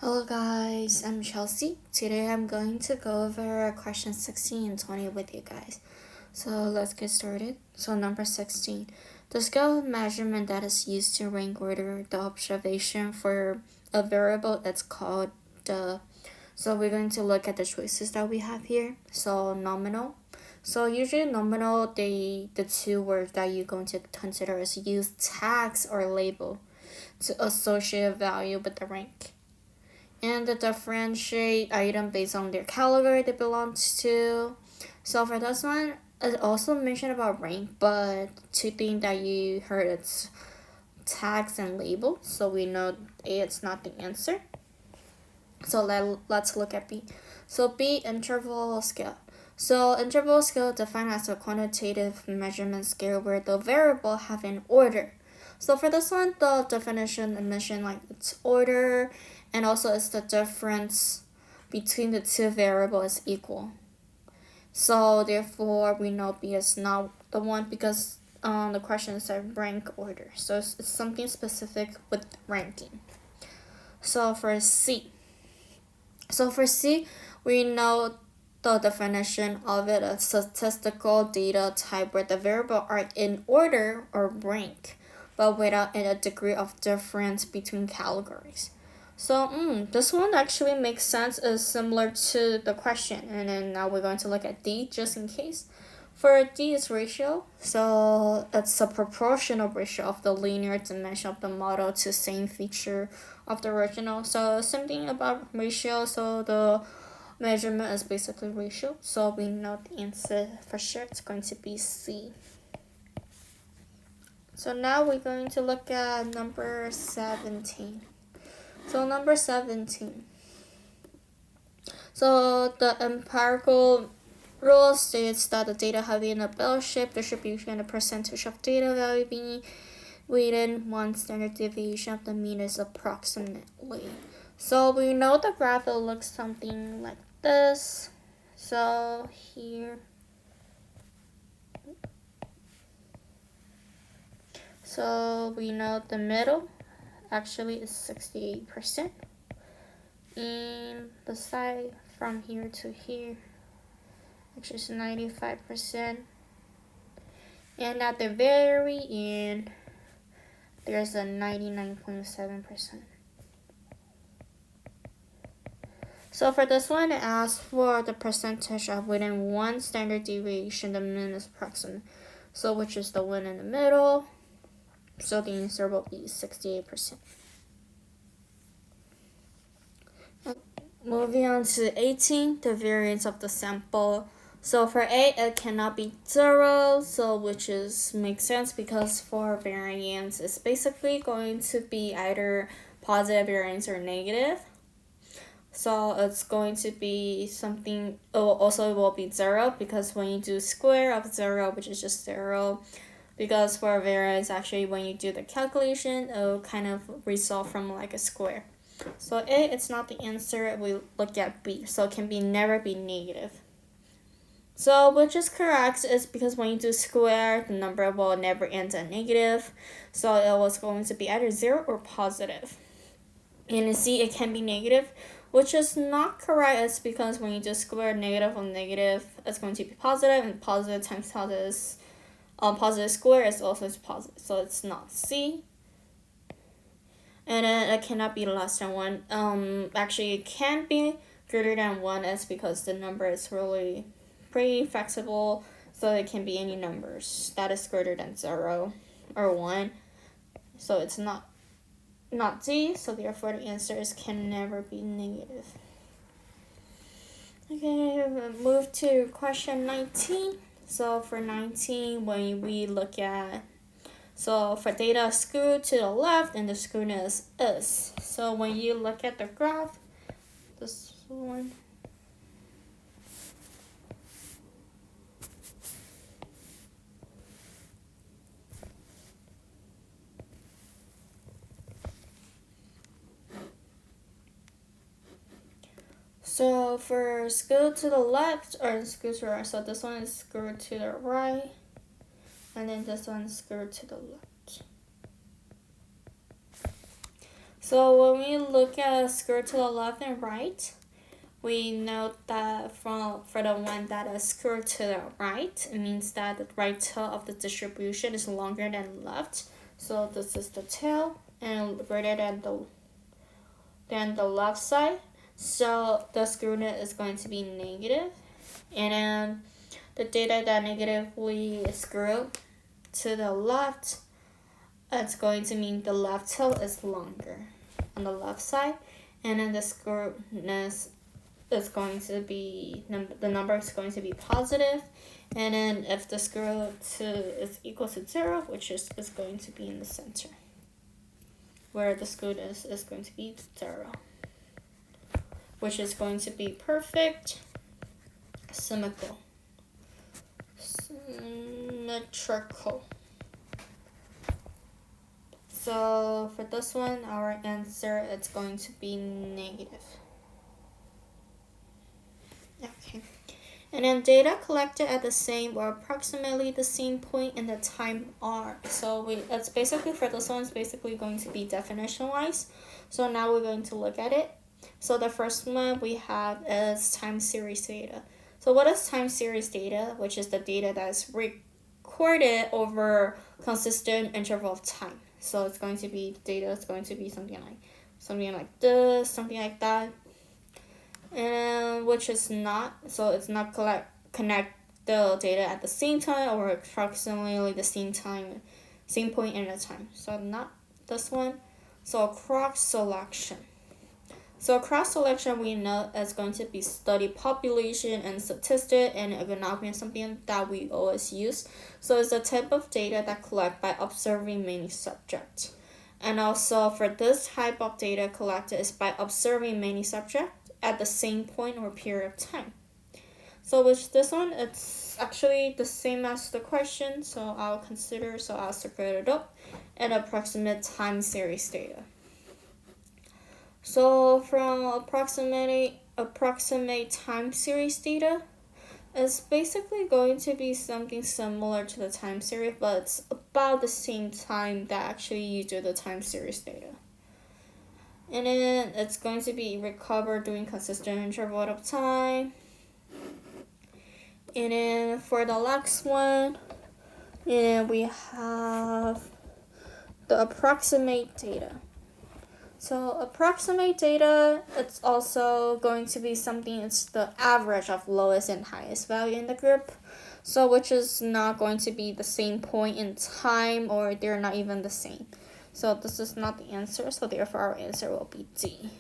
Hello guys, I'm Chelsea. Today I'm going to go over questions 16 and 20 with you guys. So let's get started. So number 16. The scale of measurement that is used to rank order the observation for a variable that's called the. So we're going to look at the choices that we have here. So nominal. So usually nominal, the two words that you're going to consider is use tags or label to associate a value with the rank, and the differentiate item based on their category they belong to. So for this one, it also mentioned about rank, but two things that you heard, it's tags and label. So we know A, it's not the answer. So let's look at B. So B, interval scale. So interval scale defined as a quantitative measurement scale where the variable have an order. So for this one, the definition mentioned like its order, and also it's the difference between the two variables is equal. So therefore, we know B is not the one because the question said rank order. So it's something specific with ranking. So for C, we know the definition of it, a statistical data type where the variable are in order or rank, but without a degree of difference between categories. So this one actually makes sense, is similar to the question. And then now we're going to look at D just in case. For D is ratio, so it's a proportional ratio of the linear dimension of the model to same feature of the original. So same thing about ratio, so the measurement is basically ratio. So we know the answer for sure, it's going to be C. So now we're going to look at number 17. So number 17. So the empirical rule states that the data having a bell-shaped distribution and a percentage of data value being within one standard deviation of the mean is approximately. So we know the graph will look something like this. So here. So we know the middle actually is 68%. And the side from here to here actually is 95%. And at the very end, there's a 99.7%. So for this one, it asks for the percentage of within one standard deviation, the mean is approximate. So which is the one in the middle. So the answer will be 68%. Moving on to 18, the variance of the sample. So for A, it cannot be 0, so which makes sense because for variance, it's basically going to be either positive variance or negative. So it's going to be something, also it will be 0 because when you do square of 0, which is just 0, because for variance, actually when you do the calculation, it will kind of result from like a square. So A, it's not the answer. We look at B. So it can never be negative. So which is correct is because when you do square, the number will never end at negative. So it was going to be either 0 or positive. And in C, it can be negative, which is not correct. It's because when you do square, negative on negative, it's going to be positive, and positive times positive square is also positive. So it's not C. And then it cannot be less than 1. Actually, it can be greater than 1 is because the number is really pretty flexible, so it can be any numbers that is greater than 0 or 1. So it's not D, so therefore the answer can never be negative. Okay, we'll move to question 19. So for 19, when we look at, so for data skewed to the left and the skewness is. So when you look at the graph, this one. So for skewed to the left or skewed to the right, so this one is skewed to the right, and then this one is skewed to the left. So when we look at square to the left and right, we note that for the one that is skewed to the right, it means that the right tail of the distribution is longer than left. So this is the tail and greater than the left side. So the skewness is going to be negative. And then the data that negatively skewed to the left, it's going to mean the left tail is longer on the left side. And then the skewedness is going to be, the number is going to be positive, and then if the square root is equal to 0, which is going to be in the center, where the square root is going to be 0, which is going to be perfect, symmetrical. So for this one, our answer is going to be negative. Okay. And then data collected at the same or approximately the same point in the time R. So it's basically, for this one, it's basically going to be definition wise. So now we're going to look at it. So the first one we have is time series data. So what is time series data? Which is the data that is recorded over consistent interval of time. So it's going to be, data is going to be something like this, something like that. And which is not, so it's not connect the data at the same time or approximately the same point in the time. So not this one. So cross selection. So cross selection, we know is going to be study population and statistic and economic, something that we always use. So it's a type of data that collect by observing many subjects. And also for this type of data collected is by observing many subjects at the same point or period of time. So with this one, it's actually the same as the question, so I'll separate it up and approximate time series data. So from approximate time series data, it's basically going to be something similar to the time series, but it's about the same time that actually you do the time series data. And then it's going to be recovered during consistent interval of time. And then for the next one, and we have the approximate data. So approximate data, it's also going to be something, it's the average of lowest and highest value in the group. So which is not going to be the same point in time, or they're not even the same. So this is not the answer, so therefore our answer will be D.